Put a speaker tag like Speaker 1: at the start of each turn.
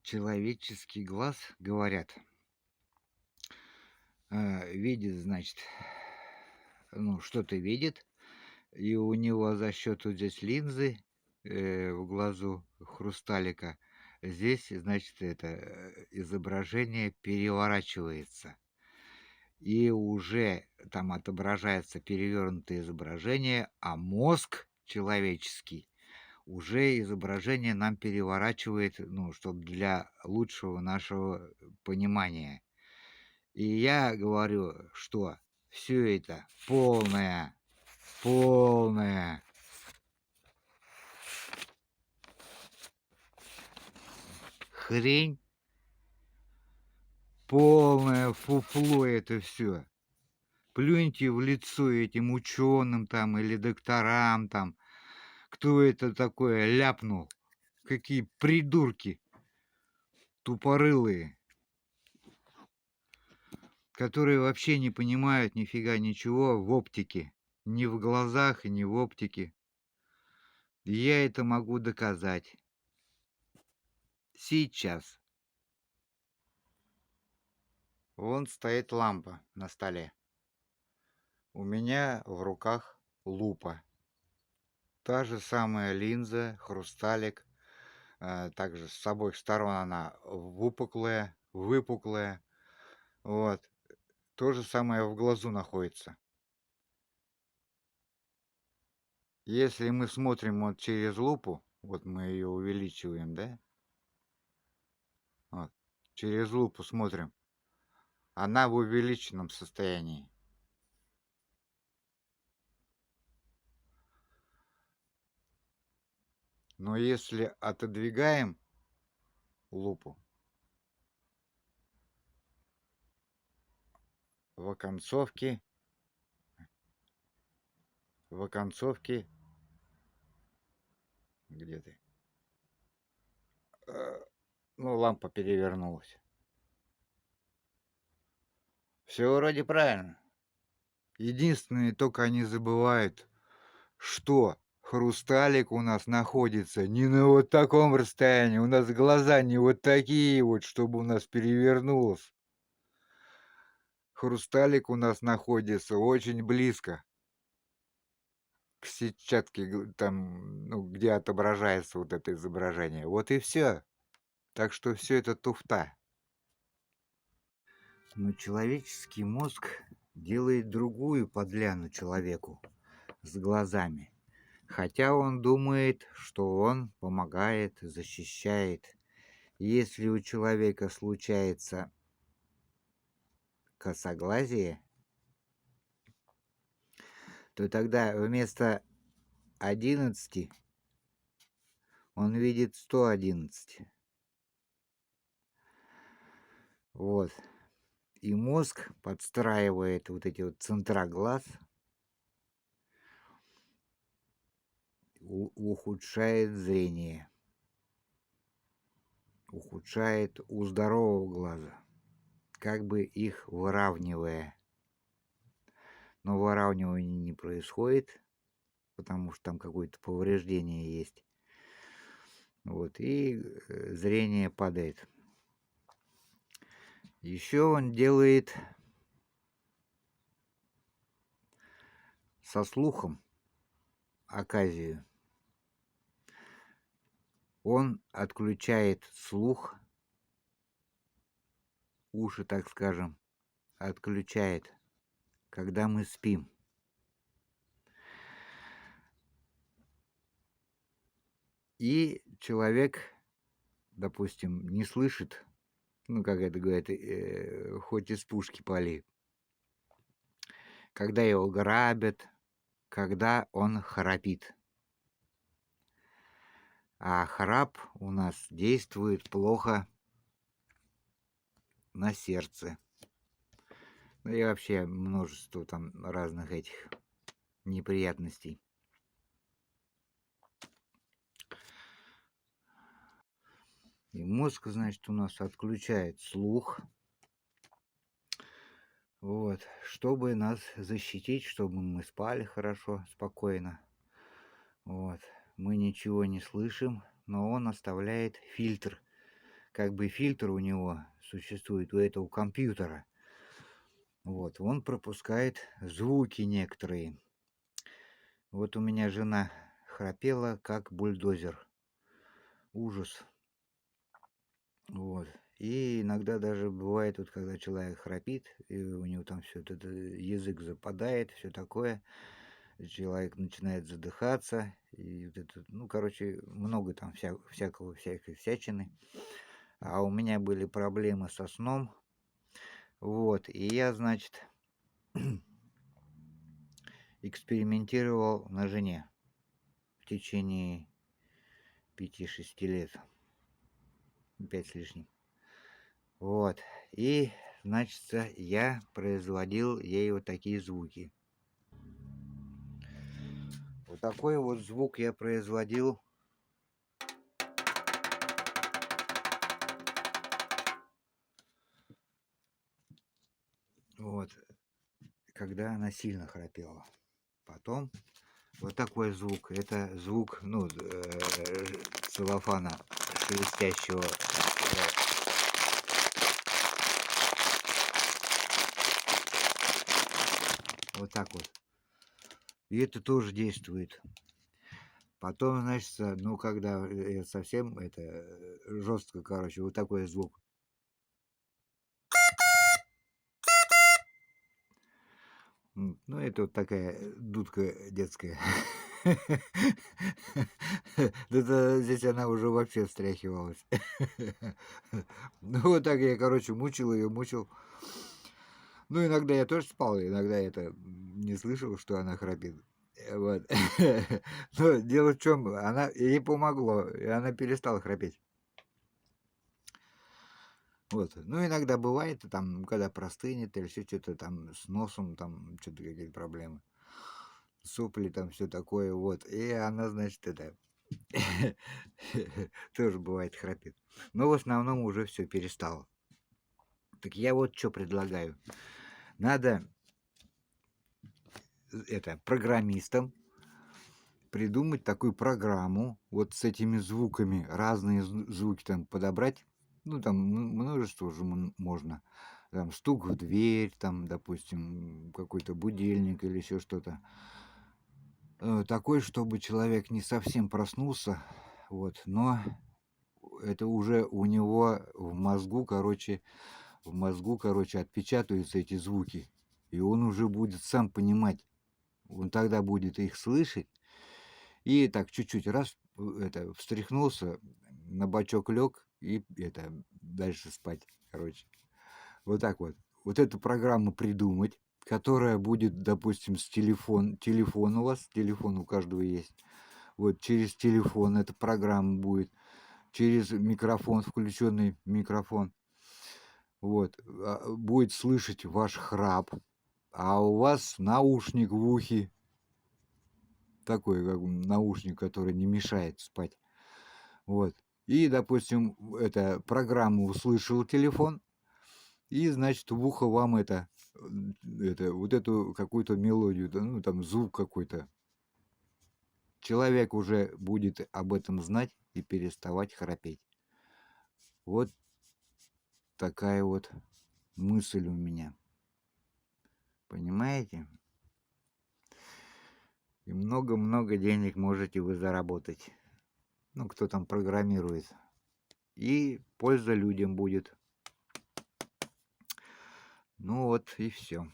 Speaker 1: Человеческий глаз, говорят, видит, значит, ну, что-то видит, и у него за счет вот здесь линзы в глазу хрусталика, здесь, значит, это изображение переворачивается. И уже там отображается перевернутое изображение, а мозг человеческий уже изображение нам переворачивает, ну, чтобы для лучшего нашего понимания. И я говорю, что все это полная хрень, полное фуфло это все. Плюньте в лицо этим ученым там или докторам там, кто это такое ляпнул. Какие придурки тупорылые, которые вообще не понимают нифига ничего в оптике. Ни в глазах и ни в оптике. И я это могу доказать. Сейчас. Вон стоит лампа на столе. У меня в руках лупа. Та же самая линза, хрусталик. Также с обоих сторон она выпуклая. Вот. То же самое в глазу находится. Если мы смотрим вот через лупу, вот мы ее увеличиваем, да? Вот. Через лупу смотрим. Она в увеличенном состоянии. Но если отодвигаем лупу в оконцовке, где ты? Ну, лампа перевернулась. Все вроде правильно. Единственное, только они забывают, что хрусталик у нас находится не на вот таком расстоянии. У нас глаза не вот такие вот, чтобы у нас перевернулось. Хрусталик у нас находится очень близко к сетчатке, там, ну, где отображается вот это изображение. Вот и все. Так что все это туфта. Но человеческий мозг делает другую подляну человеку с глазами. Хотя он думает, что он помогает, защищает. Если у человека случается косоглазие, то тогда вместо 11 он видит 111. Вот. И мозг подстраивает вот эти вот центра глаз, ухудшает зрение, ухудшает у здорового глаза, как бы их выравнивая. Но выравнивание не происходит, потому что там какое-то повреждение есть. Вот, и зрение падает. Еще он делает со слухом оказию. Он отключает слух, уши, так скажем, отключает, когда мы спим. И человек, допустим, не слышит, ну, как это говорят, хоть из пушки пали, когда его грабят, когда он храпит. А храп у нас действует плохо на сердце. Ну и вообще множество там разных этих неприятностей. И мозг, значит, у нас отключает слух, вот, чтобы нас защитить, чтобы мы спали хорошо, спокойно. Вот. Мы ничего не слышим, но он оставляет фильтр, как бы фильтр у него существует, у этого компьютера. Вот, он пропускает звуки некоторые. Вот у меня жена храпела, как бульдозер. Ужас. Вот. И иногда даже бывает, вот когда человек храпит, и у него там все это, язык западает, все такое, человек начинает задыхаться, и вот это, ну, короче, много там всякой всячины. А у меня были проблемы со сном, вот, и я, значит, экспериментировал на жене в течение 5-6 лет, 5 с лишним. Вот. И, значит, я производил ей вот такие звуки. Вот такой вот звук я производил. Вот. Когда она сильно храпела. Потом вот такой звук. Это звук, ну, целлофана шелестящего. Вот так вот. И это тоже действует. Потом, значит, ну, когда совсем это жестко, короче, вот такой звук. Ну, это вот такая дудка детская. Это здесь она уже вообще встряхивалась. Ну, вот так я, короче, мучил ее, мучил. Ну, иногда я тоже спал, иногда это не слышал, что она храпит. Вот. Но дело в чем, ей помогло, и она перестала храпеть. Вот. Ну, иногда бывает, там, когда простынет или еще что-то там с носом, там что-то какие-то проблемы. Сопли там, все такое, вот. И она, значит, это тоже бывает храпит. Но в основном уже все перестало. Так я вот что предлагаю. Надо это программистам придумать такую программу, вот с этими звуками, разные звуки там подобрать. Ну, там множество уже можно. Там стук в дверь, там, допустим, какой-то будильник или еще что-то. Такой, чтобы человек не совсем проснулся, вот, но это уже у него в мозгу, короче, отпечатаются эти звуки. И он уже будет сам понимать. Он тогда будет их слышать. И так чуть-чуть раз это встряхнулся, на бочок лег и это дальше спать, короче. Вот так вот. Вот эту программу придумать, которая будет, допустим, телефон у вас, телефон у каждого есть. Вот через телефон эта программа будет, через микрофон, включенный микрофон. Вот, будет слышать ваш храп, а у вас наушник в ухе, такой как наушник, который не мешает спать. Вот. И, допустим, эта программа услышал телефон, и, значит, в ухо вам вот эту какую-то мелодию, ну, там звук какой-то. Человек уже будет об этом знать и переставать храпеть. Вот такая вот мысль у меня. Понимаете? И много-много денег можете вы заработать. Ну, кто там программирует. И польза людям будет. Ну вот и все.